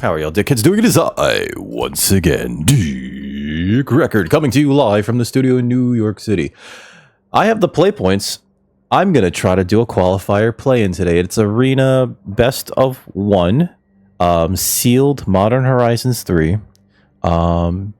How are y'all dickheads doing? It is I, once again, Dick Record, coming to you live from the studio in New York City. I have the play points. I'm going to try to do a qualifier play-in today. It's Arena Best of 1, Sealed Modern Horizons 3. And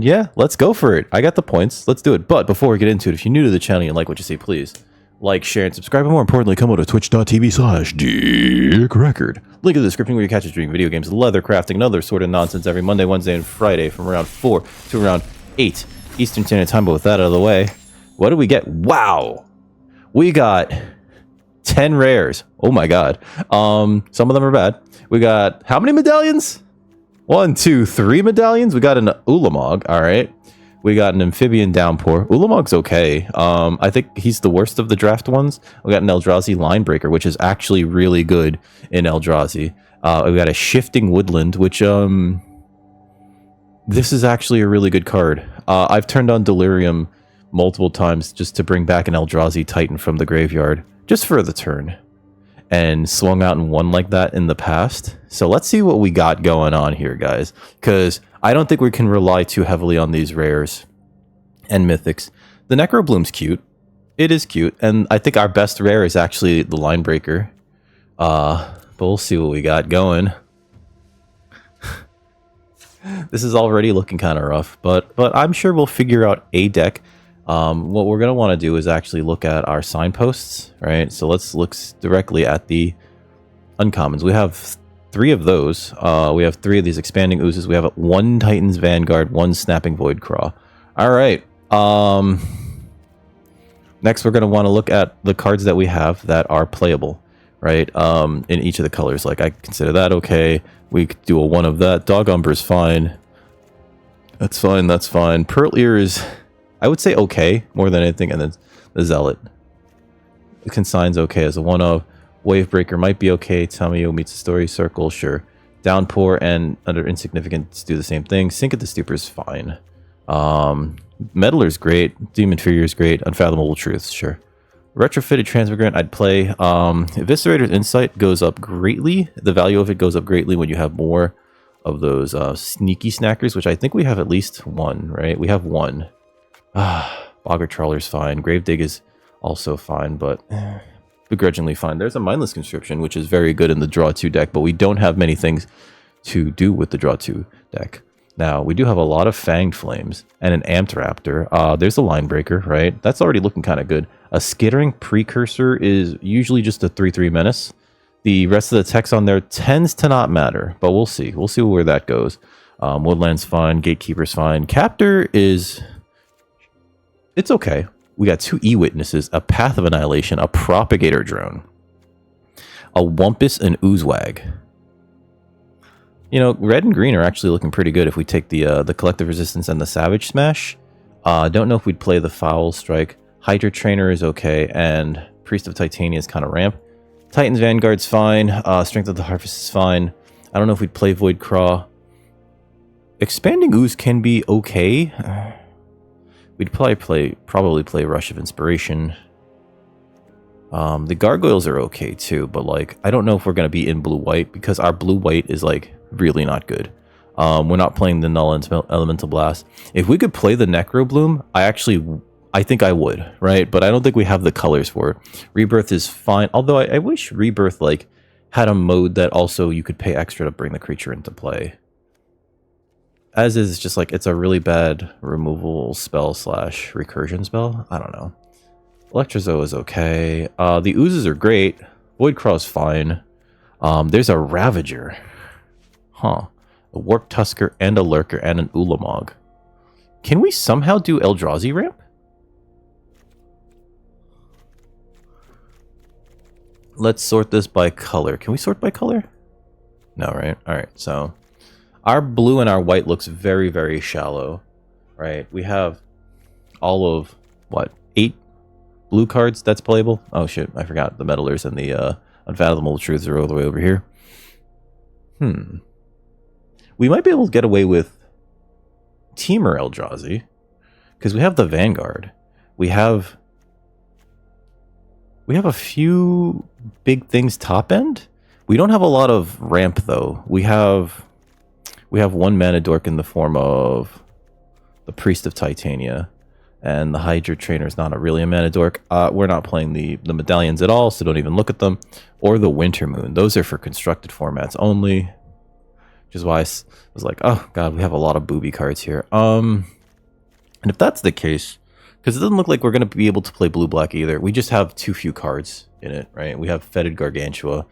yeah, let's go for it. I got the points. Let's do it. But before we get into it, if you're new to the channel and like what you see, please like, share, and subscribe. And more importantly, come over to twitch.tv/DickRecord. Link in the description where you catch us streaming video games, leather crafting, and other sort of nonsense every Monday, Wednesday, and Friday from around 4 to around 8 Eastern Standard Time. But with that out of the way, what do we get? Wow! We got 10 rares. Oh my god. Some of them are bad. We got how many medallions? 1, 2, 3 medallions. We got an Ummmm. All right. We got an Amphibian Downpour. Ummmm's okay. I think he's the worst of the draft ones. We got an Eldrazi Linebreaker, which is actually really good in Eldrazi. We got a Shifting Woodland, which this is actually a really good card. I've turned on Delirium multiple times just to bring back an Eldrazi Titan from the graveyard, just for the turn, and swung out and won like that in the past. So let's see what we got going on here, guys, because I don't think we can rely too heavily on these rares and mythics. The Necrobloom's cute. It is cute, and I think our best rare is actually the Linebreaker. But we'll see what we got going. This is already looking kind of rough, but I'm sure we'll figure out a deck. What we're going to want to do is actually look at our signposts, right? So let's look directly at the uncommons. We have 3 of those. We have 3 of these expanding oozes. We have 1 Titan's Vanguard, 1 Snapping Voidcraw. All right. Next, we're going to want to look at the cards that we have that are playable, right? In each of the colors. Like, I consider that okay. We could do a 1 of that. Dog Umber is fine. That's fine. That's fine. Pearl Ear is, I would say, okay more than anything. And then the Zealot. The Consign's okay as a 1 of. Wavebreaker might be okay. Tamayo meets a Story Circle, sure. Downpour and Under Insignificance do the same thing. Sink at the Stupor is fine. Meddler's great. Demon Fury is great. Unfathomable Truths, sure. Retrofitted Transmigrant, I'd play. Eviscerator's Insight goes up greatly. The value of it goes up greatly when you have more of those sneaky snackers, which I think we have at least 1, right? We have 1. Bogger Trawler's fine. Gravedigg is also fine, but begrudgingly fine. There's a Mindless Conscription, which is very good in the Draw 2 deck, but we don't have many things to do with the Draw 2 deck. Now, we do have a lot of Fanged Flames and an Amped Raptor. There's a Linebreaker, right? That's already looking kind of good. A Skittering Precursor is usually just a 3/3 menace. The rest of the text on there tends to not matter, but we'll see. We'll see where that goes. Woodland's fine. Gatekeeper's fine. Captor is... it's okay. We got 2 E-Witnesses, a Path of Annihilation, a Propagator Drone, a Wumpus, and Oozewag. You know, red and green are actually looking pretty good if we take the Collective Resistance and the Savage Smash. Don't know if we'd play the Foul Strike. Hydra Trainer is okay, and Priest of Titania is kind of ramp. Titan's Vanguard's fine. Strength of the Harvest is fine. I don't know if we'd play Voidcraw. Expanding Ooze can be okay. We'd probably play Rush of Inspiration. The Gargoyles are okay too, but like I don't know if we're gonna be in blue-white because our blue-white is like really not good. We're not playing the Null Elemental Blast. If we could play the Necrobloom, I think I would, right? But I don't think we have the colors for it. Rebirth is fine, although I wish Rebirth like had a mode that also you could pay extra to bring the creature into play. As is, just like, it's a really bad removal spell / recursion spell. I don't know. Electrozo is okay. The Oozes are great. Voidcraw is fine. There's a Ravager. Huh. A Warp Tusker and a Lurker and an Ummmm. Can we somehow do Eldrazi ramp? Let's sort this by color. Can we sort by color? No, right? Alright, so... our blue and our white looks very, very shallow, right? We have all of, what, 8 blue cards that's playable? Oh shit, I forgot. The Meddlers and the Unfathomable Truths are all the way over here. We might be able to get away with Temur Eldrazi, because we have the Vanguard. We have a few big things top end. We don't have a lot of ramp, though. We have We have one mana dork in the form of the Priest of Titania. And the Hydra Trainer is not really a mana dork. We're not playing the medallions at all, so don't even look at them. Or the Winter Moon. Those are for constructed formats only. Which is why I was like, oh god, we have a lot of booby cards here. And if that's the case, because it doesn't look like we're going to be able to play blue-black either. We just have too few cards in it, right? We have Fetid Gargantua.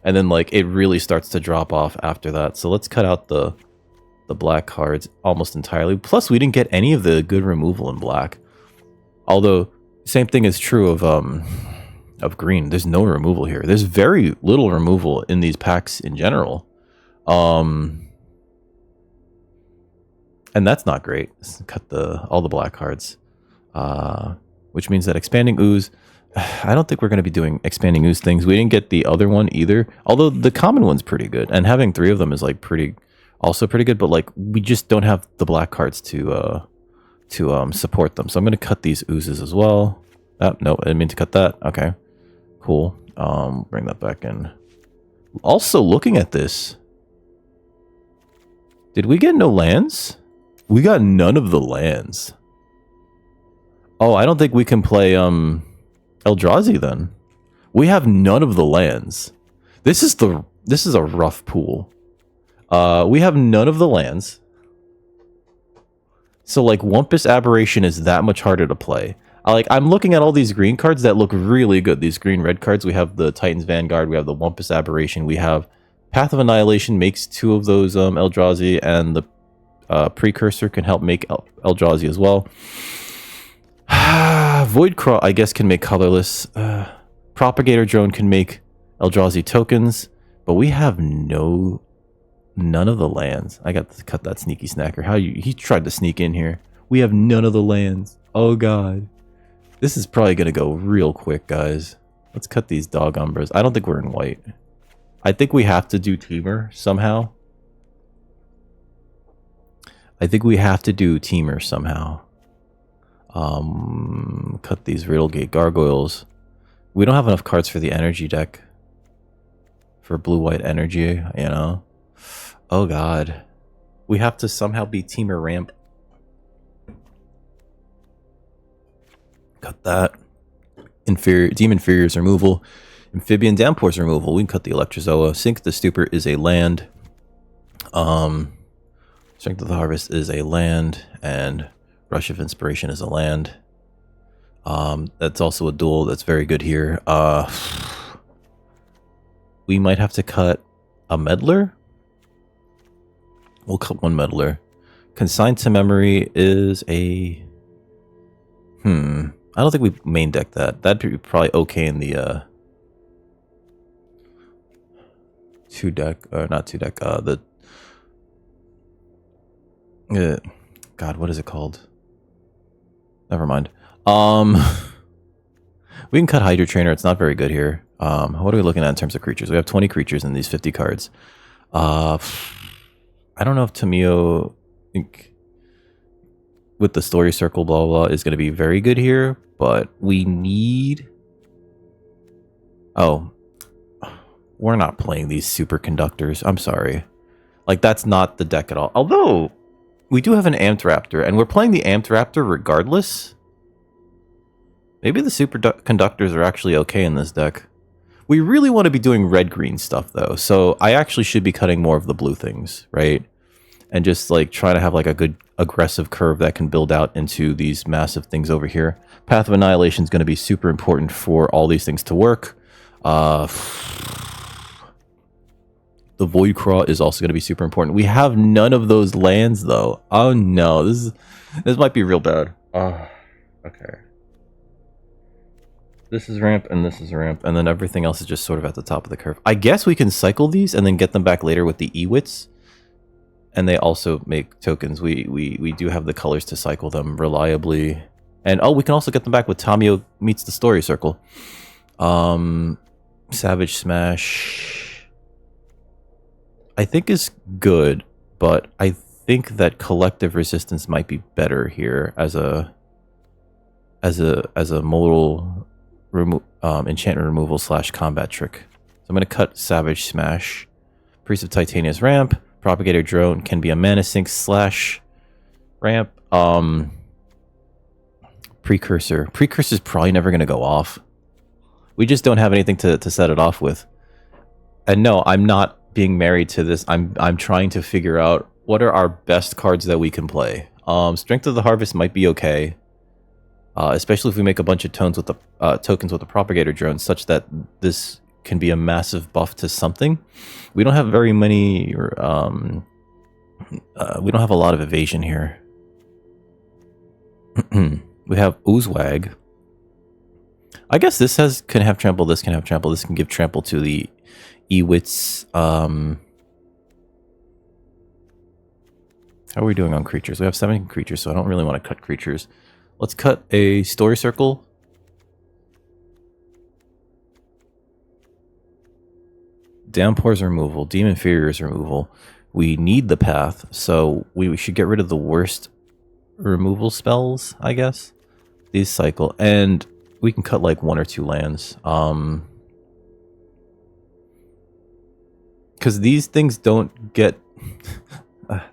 And then, like, it really starts to drop off after that. So let's cut out the black cards almost entirely. Plus, we didn't get any of the good removal in black. Although, same thing is true of green. There's no removal here. There's very little removal in these packs in general. And that's not great. Let's cut all the black cards. Which means that Expanding Ooze, I don't think we're going to be doing Expanding Ooze things. We didn't get the other one either. Although the common one's pretty good. And having 3 of them is like also pretty good. But like we just don't have the black cards to support them. So I'm going to cut these oozes as well. No, I didn't mean to cut that. Okay, cool. Bring that back in. Also, looking at this, did we get no lands? We got none of the lands. Oh, I don't think we can play Eldrazi then. We have none of the lands. This is a rough pool. We have none of the lands. So like Wumpus Aberration is that much harder to play. I'm looking at all these green cards that look really good. These green-red cards. We have the Titan's Vanguard. We have the Wumpus Aberration. We have Path of Annihilation makes 2 of those Eldrazi, and the Precursor can help make Eldrazi as well. Voidcraw, I guess, can make colorless. Propagator Drone can make Eldrazi tokens, but we have none of the lands. I got to cut that sneaky snacker. He tried to sneak in here. We have none of the lands. Oh god. This is probably going to go real quick, guys. Let's cut these dog umbras. I don't think we're in white. I think we have to do Teamer somehow. Cut these Riddlegate Gargoyles. We don't have enough cards for the energy deck. For blue-white energy, you know. Oh god. We have to somehow be Teamer ramp. Cut that. Demon Inferior's removal. Amphibian Downpour's removal. We can cut the Electrozoa. Sink the Stupor is a land. Strength of the Harvest is a land. And Rush of Inspiration is a land. That's also a duel that's very good here. We might have to cut a Meddler. We'll cut one Meddler. Consigned to Memory is a... I don't think we main deck that. That'd be probably okay in the God, what is it called? Never mind. We can cut Hydra Trainer. It's not very good here. What are we looking at in terms of creatures? We have 20 creatures in these 50 cards. I don't know if Tamio with the story circle blah blah is going to be very good here, but we need... Oh, we're not playing these superconductors. I'm sorry. Like, that's not the deck at all. Although, we do have an Amped Raptor, and we're playing the Amped Raptor regardless. Maybe the superconductors are actually okay in this deck. We really want to be doing red-green stuff, though, so I actually should be cutting more of the blue things, right? And just, like, try to have, like, a good aggressive curve that can build out into these massive things over here. Path of Annihilation is going to be super important for all these things to work. The Voidcraw is also going to be super important. We have none of those lands, though. Oh, no. This might be real bad. Okay. This is ramp, and this is ramp, and then everything else is just sort of at the top of the curve. I guess we can cycle these and then get them back later with the Ewits. And they also make tokens. We do have the colors to cycle them reliably. And oh, we can also get them back with Tamio meets the story circle. Savage Smash I think is good, but I think that Collective Resistance might be better here as a modal enchantment removal / combat trick. So I'm going to cut Savage Smash. Priest of Titania's ramp. Propagator drone can be a mana sink slash ramp. Precursor's probably never going to go off. We just don't have anything to set it off with. And no, I'm not being married to this. I'm trying to figure out what are our best cards that we can play. Strength of the Harvest might be okay. Especially if we make a bunch of tokens with the propagator drone, such that this can be a massive buff to something. We don't have very many. We don't have a lot of evasion here. We have Oozewag. I guess this can have trample. This can have trample. This can give trample to the Ewits. How are we doing on creatures? We have 7 creatures, so I don't really want to cut creatures. Let's cut a story circle. Downpour's removal. Demon Inferior's removal. We need the path, so we should get rid of the worst removal spells, I guess. These cycle. And we can cut like 1 or 2 lands. Because these things don't get...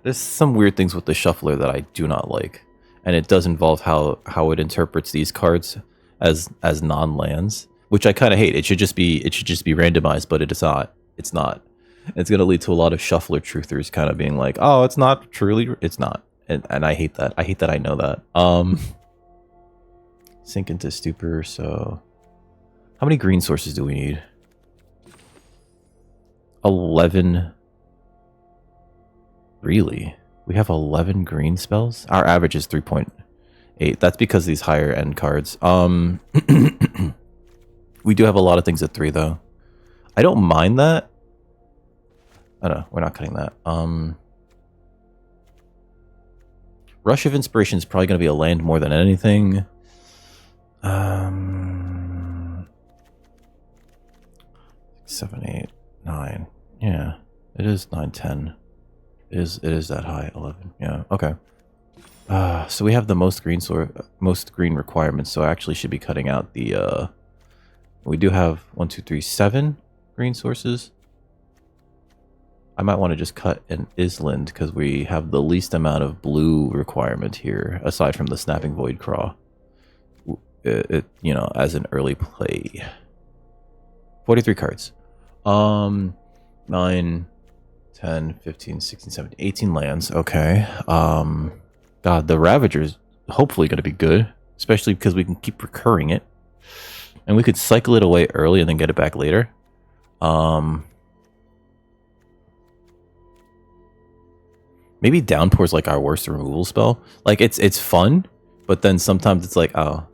there's some weird things with the shuffler that I do not like. And it does involve how it interprets these cards as non-lands, which I kind of hate. It should just be randomized, but it's not. It's not. It's going to lead to a lot of shuffler truthers kind of being like, "Oh, it's not truly. It's not." And I hate that. I hate that I know that. Sink into stupor. So, how many green sources do we need? 11. Really? We have 11 green spells? Our average is 3.8. That's because of these higher end cards. We do have a lot of things at 3 though. I don't mind that. Oh no, we're not cutting that. Rush of Inspiration is probably going to be a land more than anything. 7, 8, 9. Yeah, it is 9, 10. It is that high. 11. Yeah. Okay. So we have the most green requirements. So I actually should be cutting out the. We do have 1, 2, 3, 7 green sources. I might want to just cut an Island because we have the least amount of blue requirement here, aside from the Snapping Void Craw. You know, as an early play. 43 cards. 9, 10, 15, 16, 17, 18 lands. Okay. God, the Ravager's hopefully going to be good, especially because we can keep recurring it. And we could cycle it away early and then get it back later. Maybe Downpour's like our worst removal spell. Like it's fun, but then sometimes it's like, oh,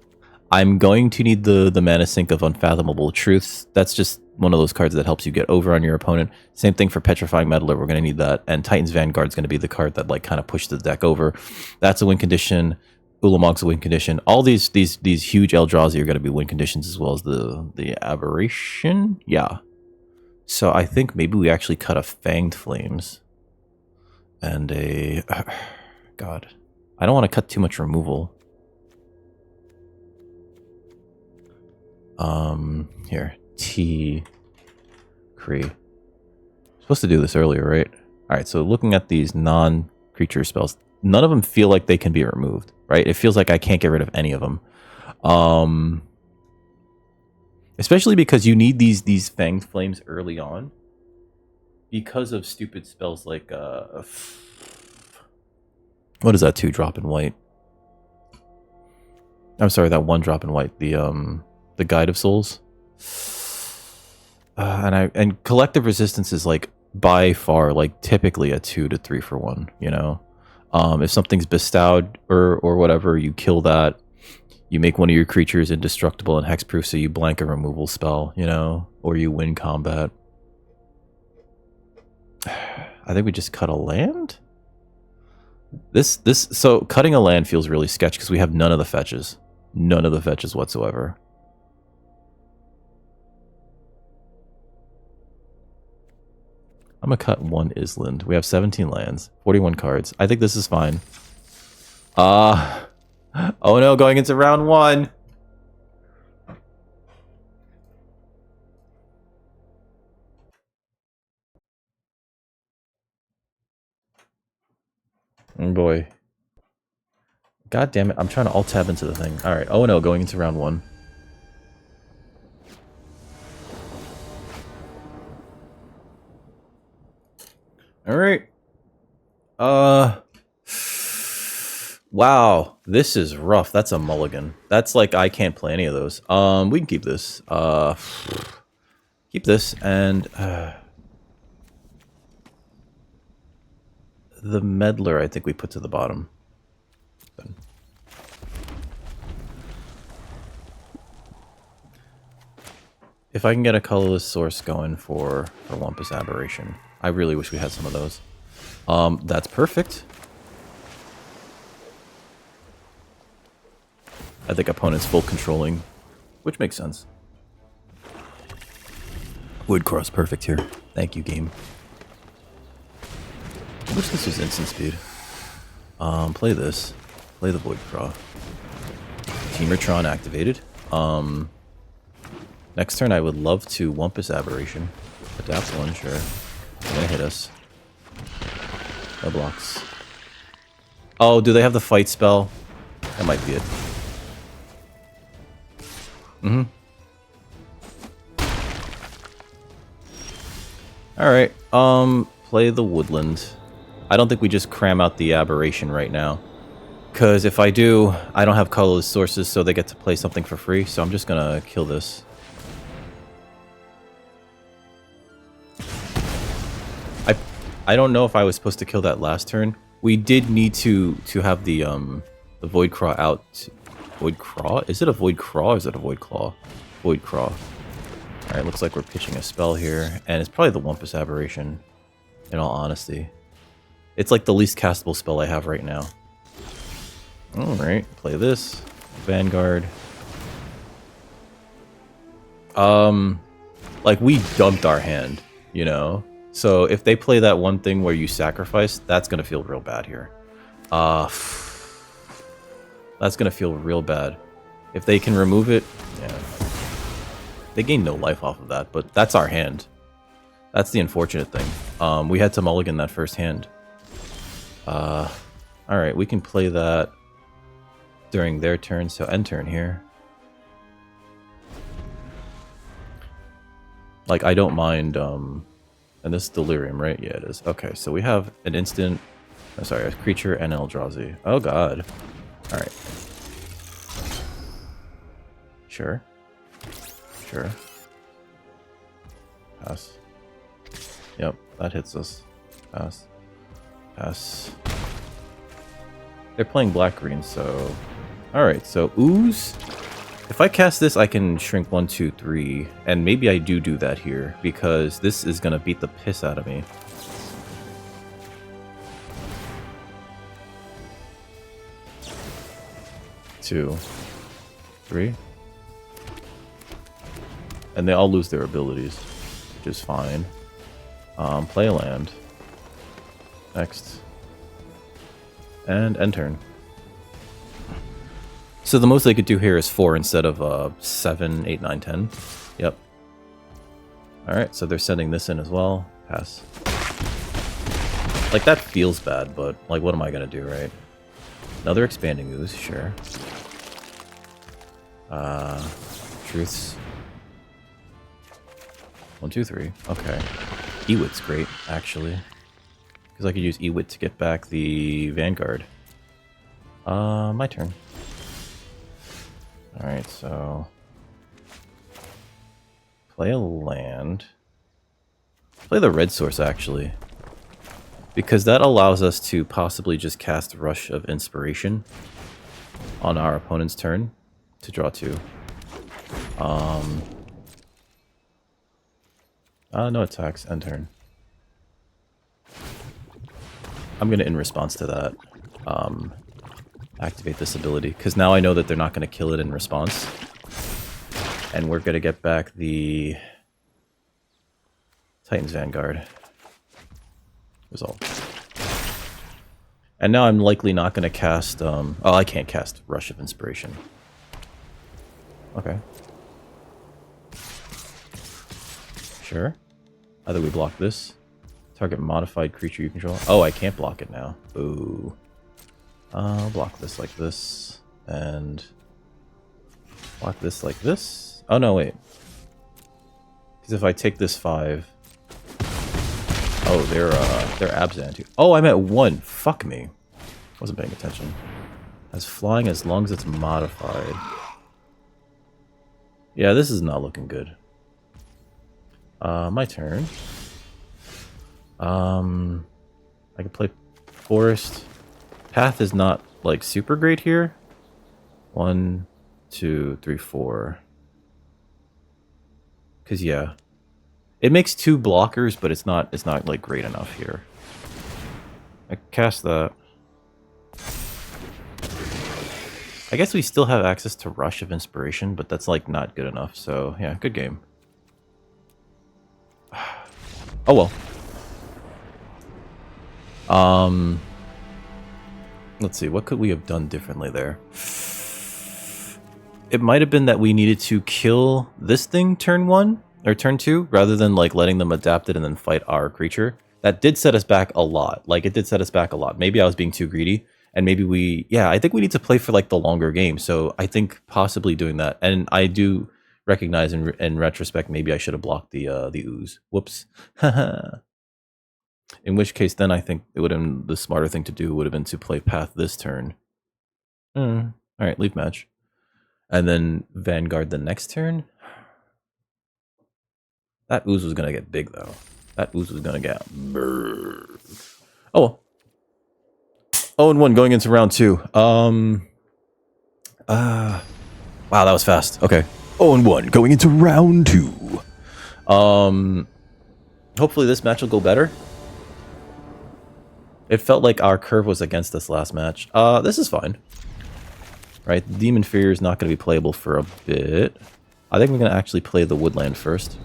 I'm going to need the mana sink of Unfathomable Truths. That's just one of those cards that helps you get over on your opponent. Same thing for Petrifying Meddler. We're going to need that. And Titan's Vanguard's going to be the card that like kind of pushes the deck over. That's a win condition. Ulamog's a win condition. All these huge Eldrazi are going to be win conditions, as well as the Aberration. Yeah. So I think maybe we actually cut a Fanged Flames. And a... God. I don't want to cut too much removal. Here. T. Cree. Supposed to do this earlier, right? Alright, so looking at these non-creature spells, none of them feel like they can be removed, right? It feels like I can't get rid of any of them. Especially because you need these Fanged Flames early on. Because of stupid spells like, what is that 2-drop in white? I'm sorry, that 1-drop in white. The Guide of Souls. And Collective Resistance is like by far like typically a 2 to 3 for 1, you know. If something's bestowed or whatever, you kill that. You make one of your creatures indestructible and hexproof, so you blank a removal spell, you know, or you win combat. I think we just cut a land. So cutting a land feels really sketchy because we have none of the fetches whatsoever. I'm gonna cut 1 Island. We have 17 lands, 41 cards. I think this is fine. Oh no, going into round 1. Oh boy. God damn it, I'm trying to alt-tab into the thing. Alright, oh no, going into round 1. Alright. Wow, this is rough. That's a mulligan. That's like, I can't play any of those. We can keep this. Keep this, and the meddler I think we put to the bottom. If I can get a colorless source going for Wumpus Aberration, I really wish we had some of those. That's perfect. I think opponent's full controlling, which makes sense. Wood cross perfect here. Thank you, game. I wish this was instant speed. Play this. Play the Void Craw. Teamertron activated. Next turn I would love to Wumpus Aberration. Adapt 1, sure. They're gonna hit us. No blocks. Oh, do they have the fight spell? That might be it. Mm-hmm. Alright, play the Woodland. I don't think we just cram out the Aberration right now. Because if I do, I don't have colorless sources, so they get to play something for free, so I'm just gonna kill this. I don't know if I was supposed to kill that last turn. We did need to have the Void Craw out. Void Craw? Is it a Void Craw or is it a Void Claw? Void Craw. Alright, looks like we're pitching a spell here. And it's probably the Wumpus Aberration, in all honesty. It's like the least castable spell I have right now. Alright, play this. Vanguard. Like, we dumped our hand, you know? So if they play that one thing where you sacrifice, that's gonna feel real bad here. That's gonna feel real bad. If they can remove it, yeah. They gain no life off of that, but that's our hand. That's the unfortunate thing. We had to mulligan that first hand. Alright, we can play that during their turn, so end turn here. Like, I don't mind, and this is Delirium, right? Yeah, it is. Okay, so we have an instant... Oh, sorry, a creature and Eldrazi. Oh, God. Alright. Sure. Sure. Pass. Yep, that hits us. Pass. Pass. They're playing black-green, so... Alright, so Ooze... If I cast this, I can shrink 1, 2, 3, and maybe I do that here, because this is gonna beat the piss out of me. Two, 3. And they all lose their abilities, which is fine. Play a land. Next. And end turn. So the most they could do here is 4 instead of 7, 8, 9, 10. Yep. Alright, so they're sending this in as well. Pass. Like, that feels bad, but, like, what am I gonna do, right? Another expanding ooze, sure. Truths. 1, 2, 3. Okay. Ewit's great, actually. Because I could use Ewit to get back the Vanguard. My turn. Alright, so... Play a land. Play the red source, actually. Because that allows us to possibly just cast Rush of Inspiration on our opponent's turn to draw 2. No attacks, end turn. I'm gonna, in response to that, activate this ability, because now I know that they're not going to kill it in response. And we're going to get back the Titan's Vanguard. Resolve. And now I'm likely not going to cast... oh, I can't cast Rush of Inspiration. Okay. Sure. Either we block this. Target modified creature you control. Oh, I can't block it now. Ooh. I'll block this like this, and block this like this. Oh no, wait. Because if I take this 5, oh, they're absent. Oh, I'm at 1. Fuck me. Wasn't paying attention. As flying as long as it's modified. Yeah, this is not looking good. My turn. I could play forest. Path is not like super great here. 1, 2, 3, 4. Cause yeah, it makes 2 blockers, but it's not like great enough here. I cast that. I guess we still have access to Rush of Inspiration, but that's like not good enough. So yeah, good game. Oh well. Let's see, what could we have done differently there? It might have been that we needed to kill this thing turn 1 or turn 2 rather than like letting them adapt it and then fight our creature. That did set us back a lot. Like it did set us back a lot. Maybe I was being too greedy, and maybe I think we need to play for like the longer game. So I think possibly doing that. And I do recognize in retrospect maybe I should have blocked the ooze. Whoops. In which case, then I think it would have been the smarter thing to do would have been to play path this turn. All right, leave match, and then Vanguard the next turn. That ooze was gonna get big though. That ooze was gonna get. Oh well. 0-1 going into round 2. Wow, that was fast. Okay. 0-1 going into round 2. Hopefully this match will go better. It felt like our curve was against us last match. This is fine. Right, the Demon Fear is not going to be playable for a bit. I think we're going to actually play the Woodland first.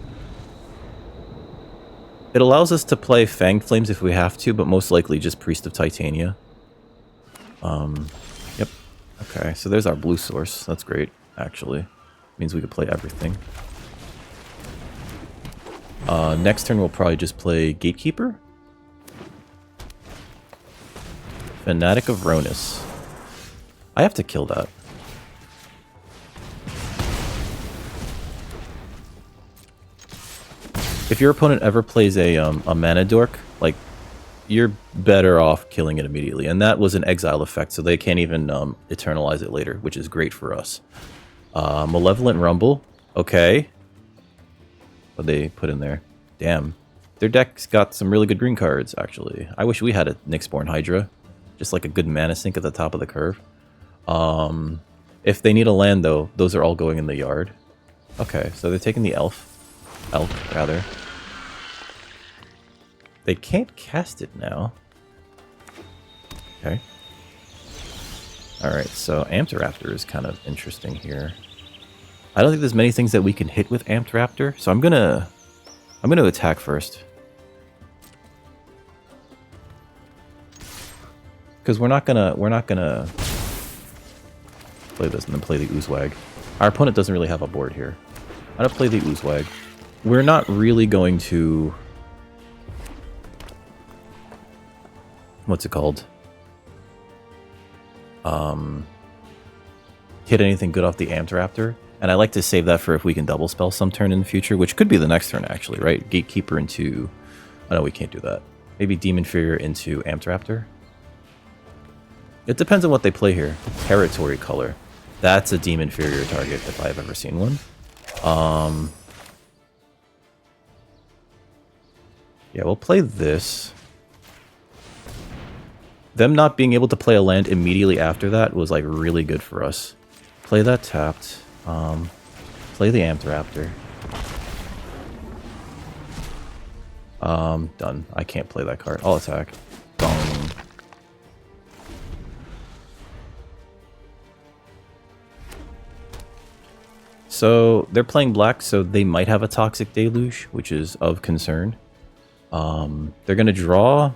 It allows us to play Fanged Flames if we have to, but most likely just Priest of Titania. Yep. Okay, so there's our blue source. That's great, actually. Means we could play everything. Next turn we'll probably just play Gatekeeper. Fanatic of Ronus. I have to kill that. If your opponent ever plays a mana dork, like, you're better off killing it immediately. And that was an exile effect, so they can't even eternalize it later, which is great for us. Malevolent Rumble. Okay. What they put in there? Damn. Their deck's got some really good green cards, actually. I wish we had a Nyxborn Hydra. Just like a good mana sink at the top of the curve. If they need a land, though, those are all going in the yard. Okay, so they're taking the elk, rather. They can't cast it now. Okay. Alright, so Amped Raptor is kind of interesting here. I don't think there's many things that we can hit with Amped Raptor, so I'm gonna attack first. Because we're not gonna play this and then play the Oozewag. Our opponent doesn't really have a board here. I'm gonna play the Oozewag. We're not really going to... What's it called? Hit anything good off the Amped Raptor. And I like to save that for if we can double spell some turn in the future, which could be the next turn actually, right? Gatekeeper into... Oh no, we can't do that. Maybe Demon Fear into Amped Raptor? It depends on what they play here. Territory Color. That's a Demon Inferior target if I've ever seen one. Yeah, we'll play this. Them not being able to play a land immediately after that was like really good for us. Play that tapped. Play the Amped Raptor. Done. I can't play that card. I'll attack. Boom. So they're playing black, so they might have a Toxic Deluge, which is of concern. They're going to draw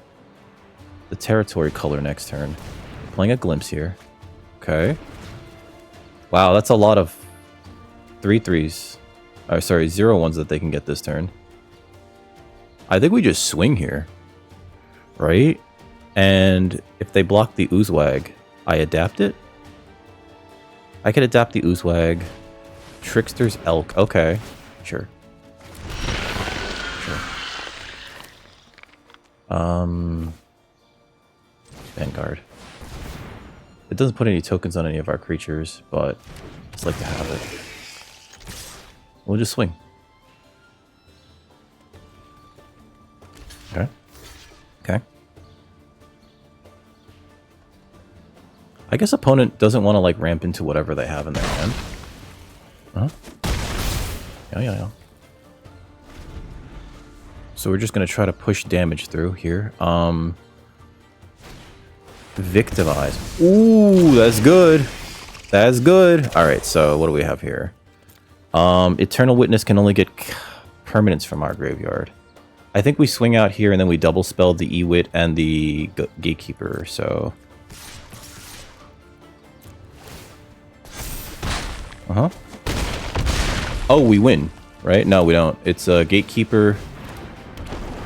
the Territory Color next turn. Playing a Glimpse here. Okay. Wow, that's a lot of 3/3s. Oh, sorry, 0/1s that they can get this turn. I think we just swing here. Right? And if they block the Oozewag, I adapt it? I could adapt the Oozewag. Trickster's Elk. Okay. Sure. Sure. Vanguard. It doesn't put any tokens on any of our creatures, but I just like to have it. We'll just swing. Okay. Okay. I guess opponent doesn't want to like ramp into whatever they have in their hand. Huh? Yeah. So we're just gonna try to push damage through here. Victimize. Ooh, that's good. That's good. Alright, so what do we have here? Eternal Witness can only get permanents from our graveyard. I think we swing out here and then we double spell the Ewit and the Gatekeeper, so... Uh-huh. Oh, we win, right? No, we don't. It's a Gatekeeper,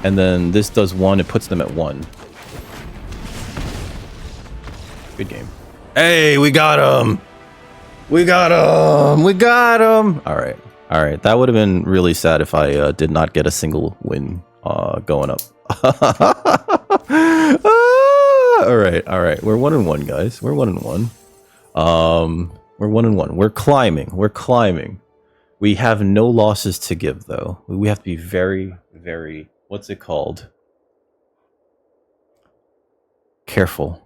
and then this does 1, it puts them at 1. Good game. Hey, we got him! We got him! We got him! Alright. Alright, that would have been really sad if I did not get a single win going up. Alright. We're 1-1, guys. We're 1-1. We're 1-1. We're climbing. We're climbing. We have no losses to give, though. We have to be very, very... What's it called? Careful.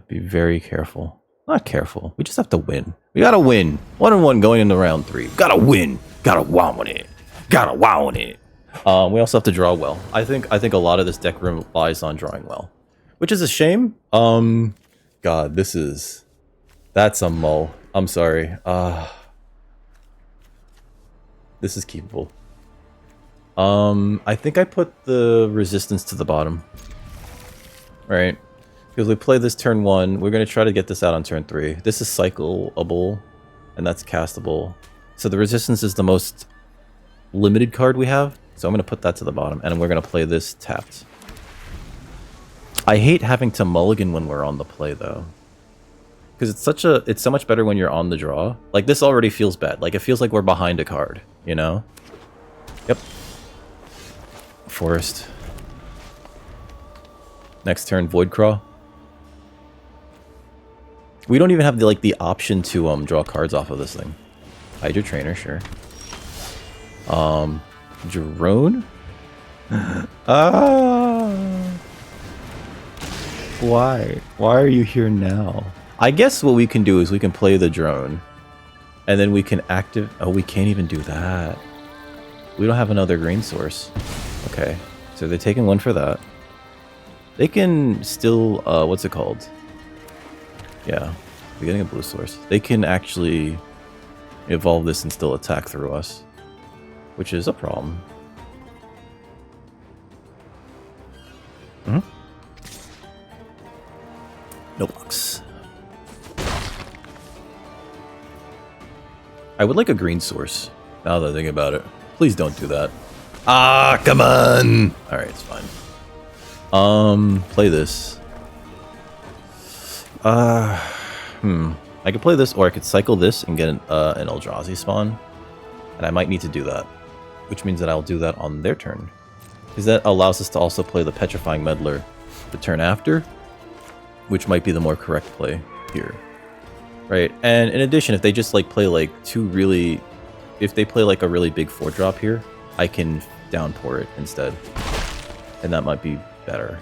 Be very careful. Not careful. We just have to win. We gotta win. 1-1 going into round 3. Gotta win. Gotta wow on it. Gotta wow on it. We also have to draw well. I think a lot of this deck relies on drawing well, which is a shame. God, this is... That's a mull. I'm sorry. This is keepable. I think I put the resistance to the bottom. Right. Because we play this turn 1, we're going to try to get this out on turn 3. This is cycleable, and that's castable. So the resistance is the most limited card we have, so I'm going to put that to the bottom, and we're going to play this tapped. I hate having to mulligan when we're on the play, though. Because it's so much better when you're on the draw. Like, this already feels bad. Like, it feels like we're behind a card, you know? Yep. Forest. Next turn, Voidcraw. We don't even have the option to draw cards off of this thing. Hydra Trainer, sure. Drone? Why? Why are you here now? I guess what we can do is we can play the drone. And then we can oh, we can't even do that. We don't have another green source. Okay. So they're taking 1 for that. They can still, what's it called? Yeah, we're getting a blue source. They can actually evolve this and still attack through us, which is a problem. No blocks. I would like a green source, now that I think about it. Please don't do that. Ah, come on! Alright, it's fine. Play this. I could play this, or I could cycle this and get an Eldrazi spawn. And I might need to do that. Which means that I'll do that on their turn. Because that allows us to also play the Petrifying Meddler the turn after. Which might be the more correct play here. Right, and in addition, if they just play if they play a really big 4-drop here, I can Downpour it instead. And that might be better.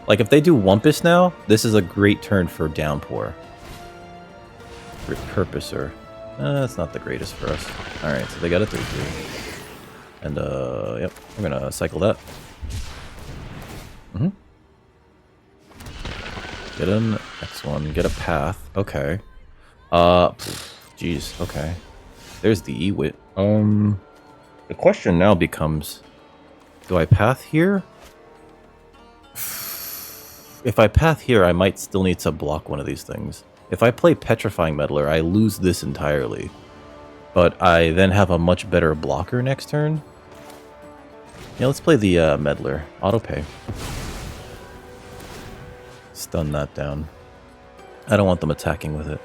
Like, if they do Wumpus now, this is a great turn for Downpour. Repurposer. That's not the greatest for us. Alright, so they got a 3-3. And, yep, we're gonna cycle that. Get an X1, get a path. Okay. Jeez, okay. There's the Ewit. The question now becomes, do I path here? If I path here, I might still need to block one of these things. If I play Petrifying Meddler, I lose this entirely. But I then have a much better blocker next turn. Yeah, let's play the Meddler. Autopay. stun that down. I don't want them attacking with it.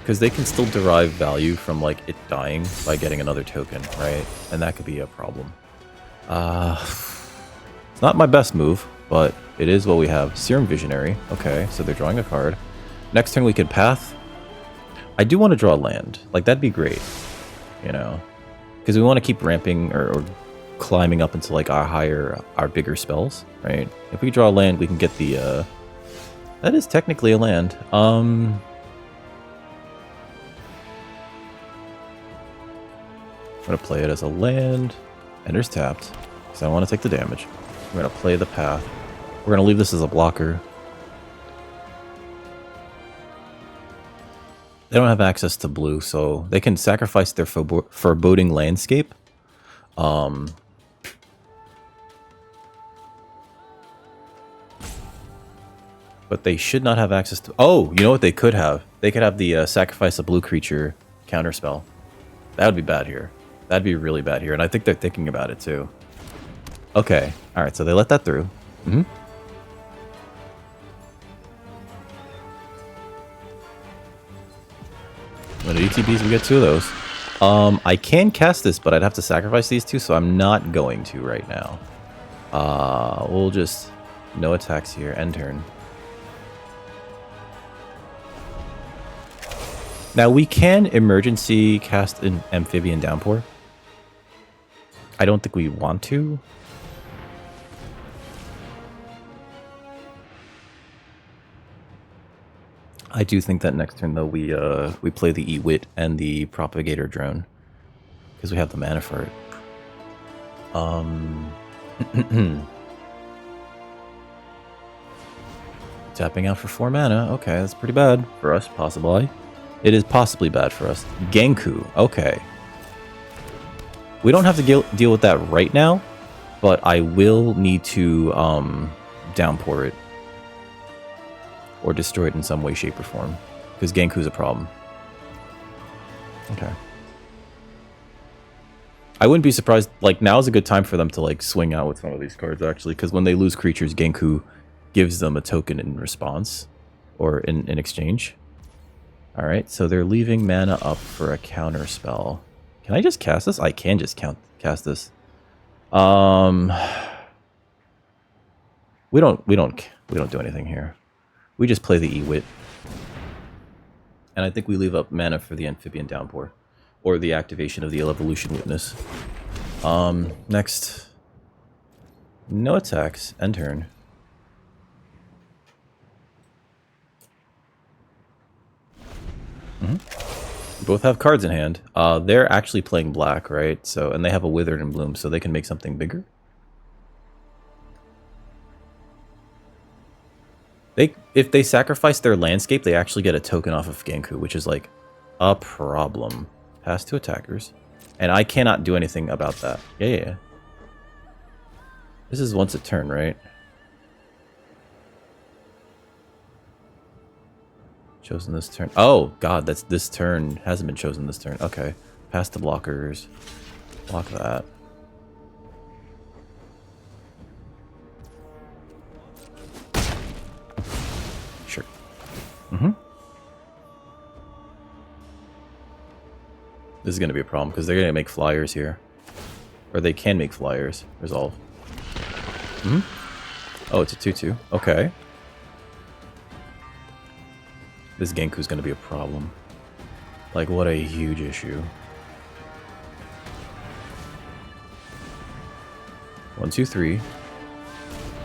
Because they can still derive value from, like, it dying by getting another token, right? And that could be a problem. It's not my best move, but it is what we have. Serum Visionary. Okay, so they're drawing a card. Next turn we could Path. I do want to draw land. Like, that'd be great. You know? Because we want to keep ramping or climbing up into, like, our bigger spells, right? If we draw land, we can get the, that is technically a land. I'm going to play it as a land. Ender's tapped, because I want to take the damage. I'm going to play the Path. We're going to leave this as a blocker. They don't have access to blue, so they can sacrifice their Foreboding Landscape. But they should not have access to... Oh, you know what they could have? They could have the sacrifice a blue creature counterspell. That would be bad here. That'd be really bad here, and I think they're thinking about it too. Okay, alright, so they let that through. Mm-hmm. When it ETBs, we get 2 of those. I can cast this, but I'd have to sacrifice these 2, so I'm not going to right now. We'll just... No attacks here. End turn. Now, we can emergency cast an Amphibian Downpour. I don't think we want to. I do think that next turn, though, we play the Ewit and the Propagator Drone. Because we have the mana for it. Tapping out for 4 mana. Okay, that's pretty bad for us, possibly. It is possibly bad for us. Genku. Okay. We don't have to deal with that right now, but I will need to downpour it. Or destroy it in some way, shape, or form. Because Genku's a problem. Okay. I wouldn't be surprised. Like, now is a good time for them to, like, swing out with some of these cards, actually. Because when they lose creatures, Genku gives them a token in response. Or in exchange. Alright, so they're leaving mana up for a counter spell. Can I just cast this? I can just cast this. We don't do anything here. We just play the Ewit. And I think we leave up mana for the Amphibian Downpour. Or the activation of the Evolution Witness. Next. No attacks. End turn. We both have cards in hand. They're actually playing black, right? So, and they have a Withered and Bloom, so they can make something bigger. If they sacrifice their landscape, they actually get a token off of Genku, which is like a problem. Pass to attackers. And I cannot do anything about that. Yeah. This is once a turn, right? Chosen this turn. Oh, God, that's this turn. Hasn't been chosen this turn. Okay. Pass the blockers. Block that. Sure. This is going to be a problem because they're going to make flyers here. Or they can make flyers. Resolve. Oh, it's a 2-2. Okay. This Genku's going to be a problem. Like, what a huge issue. 1, 2, 3.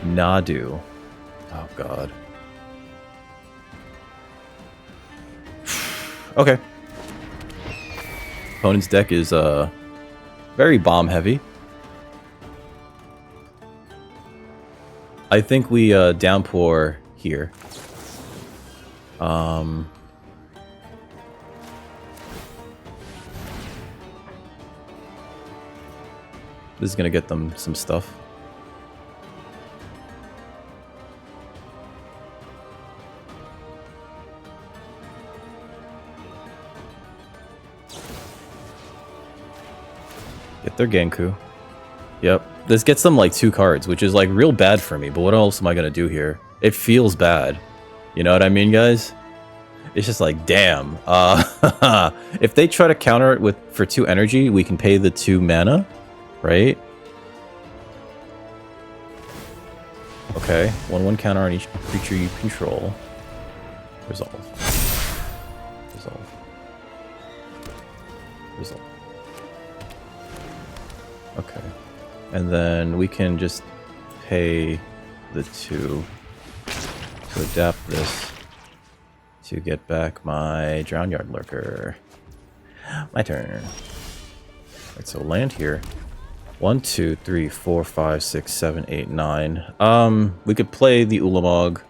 Nadu. Oh, God. Okay. Opponent's deck is very bomb heavy. I think we downpour here. This is gonna get them some stuff. Get their Genku. Yep. This gets them like 2 cards, which is like real bad for me, but what else am I gonna do here? It feels bad. You know what I mean, guys? It's just like, damn. If they try to counter it for 2 energy, we can pay the 2 mana, right? Okay, 1/1 counter on each creature you control. Resolve. Resolve. Resolve. Okay. And then we can just pay the 2 to adapt this to get back my Drown Yard Lurker. My turn. Alright, so land here. 1, 2, 3, 4, 5, 6, 7, 8, 9. We could play the Ulamog.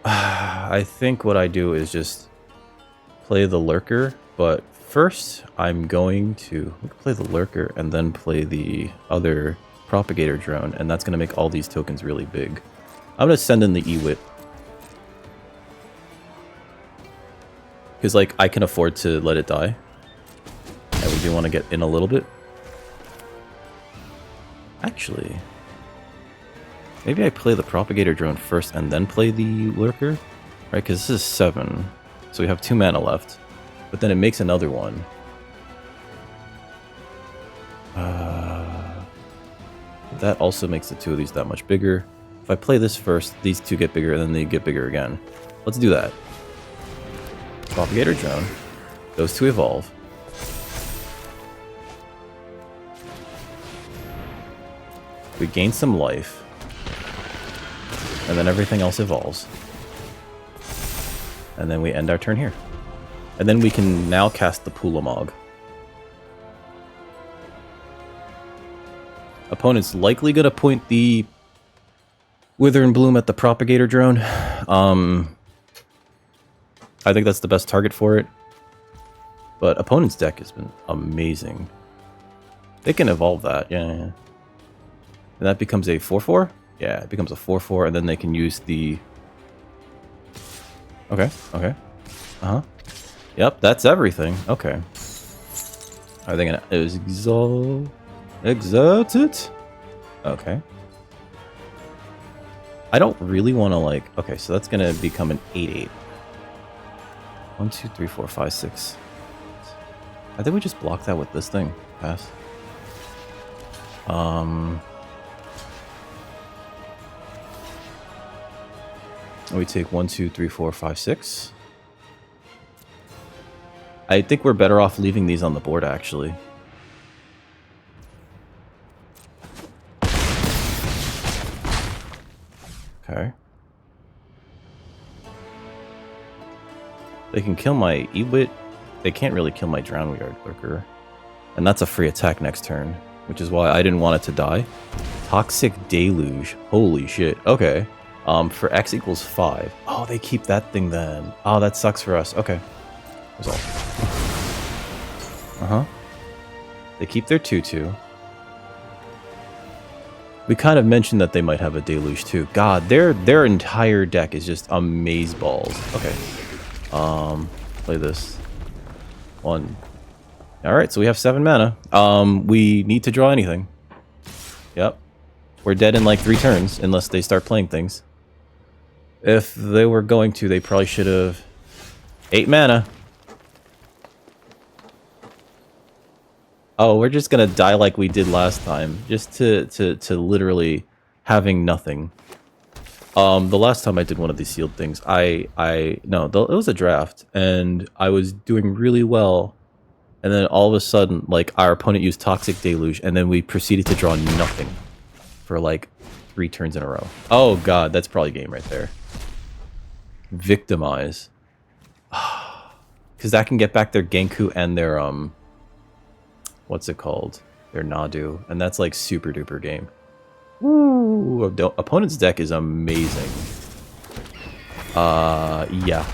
I think what I do is just play the Lurker, but first I'm going to play the Lurker and then play the other Propagator Drone, and that's going to make all these tokens really big. I'm going to send in the Ewit. Because, like, I can afford to let it die. And we do want to get in a little bit. Actually, maybe I play the Propagator Drone first and then play the Lurker? Right, because this is 7. So we have 2 mana left. But then it makes another one. That also makes the 2 of these that much bigger. If I play this first, these 2 get bigger and then they get bigger again. Let's do that. Propagator Drone. Those 2 evolve. We gain some life. And then everything else evolves. And then we end our turn here. And then we can now cast the Pulamog. Opponent's likely going to point the Wither and Bloom at the Propagator Drone. I think that's the best target for it. But opponent's deck has been amazing. They can evolve that, yeah. And that becomes a 4/4? Yeah, it becomes a 4/4, and then they can use the... Okay, okay. Uh-huh. Yep, that's everything. Okay. Are they gonna... Exalt it? Okay. I don't really want to, like... Okay, so that's gonna become an 8/8. 1, 2, 3, 4, 5, 6. I think we just block that with this thing. Pass. We take 1, 2, 3, 4, 5, 6. I think we're better off leaving these on the board, actually. Okay. They can kill my Ewit. They can't really kill my Drown Yard Lurker. And that's a free attack next turn, which is why I didn't want it to die. Toxic Deluge. Holy shit. Okay. For X equals 5. Oh, they keep that thing then. Oh, that sucks for us. Okay. Resolve. Uh-huh. They keep their 2/2. We kind of mentioned that they might have a Deluge too. God, their entire deck is just amazeballs. Okay. Play this. 1. Alright, so we have 7 mana. We need to draw anything. Yep. We're dead in like 3 turns, unless they start playing things. If they were going to, they probably should have... 8 mana. Oh, we're just gonna die like we did last time. Just to literally having nothing. The last time I did one of these sealed things, no, it was a draft, and I was doing really well, and then all of a sudden, like, our opponent used Toxic Deluge, and then we proceeded to draw nothing for, like, 3 turns in a row. Oh god, that's probably game right there. Victimize. Because that can get back their Genku and their, what's it called? Their Nadu, and that's, like, super duper game. Woo! Opponent's deck is amazing. Yeah.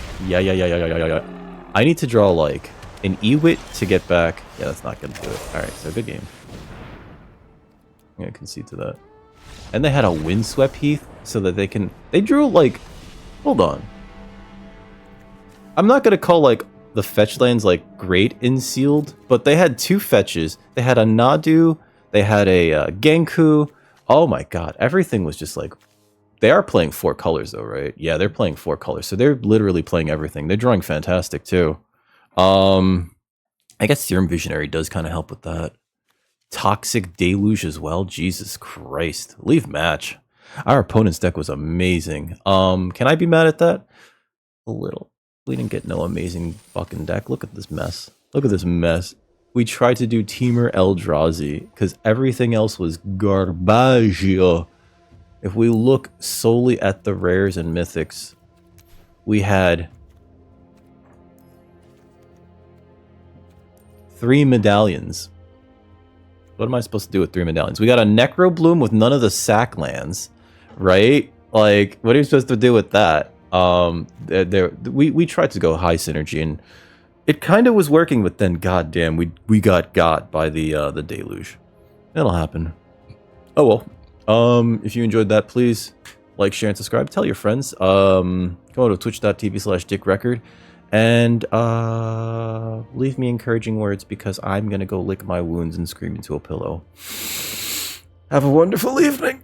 I need to draw, like, an Ewit to get back. Yeah, that's not gonna do it. Alright, so good game. I'm gonna concede to that. And they had a Windswept Heath, so that they can... They drew, like... Hold on. I'm not gonna call, like, the fetch lands, like, great in sealed, but they had 2 fetches. They had a Nadu, They had a Genku. Oh my god, everything was just like... They are playing 4 colors though, right? Yeah, they're playing 4 colors, so they're literally playing everything. They're drawing fantastic too. I guess Serum Visionary does kind of help with that. Toxic Deluge as well. Jesus Christ. Leave match. Our opponent's deck was amazing. Can I be mad at that? A little. We didn't get no amazing fucking deck. Look at this mess. Look at this mess. We tried to do Teamer Eldrazi because everything else was garbage. If we look solely at the rares and mythics, we had 3 medallions. What am I supposed to do with 3 medallions? We got a Necro Bloom with none of the sack lands, right? Like, what are you supposed to do with that? We tried to go high synergy, and it kind of was working, but then, goddamn, we got by the deluge. That'll happen. Oh well. If you enjoyed that, please like, share, and subscribe. Tell your friends. Go to twitch.tv/dickrecord. And leave me encouraging words because I'm going to go lick my wounds and scream into a pillow. Have a wonderful evening.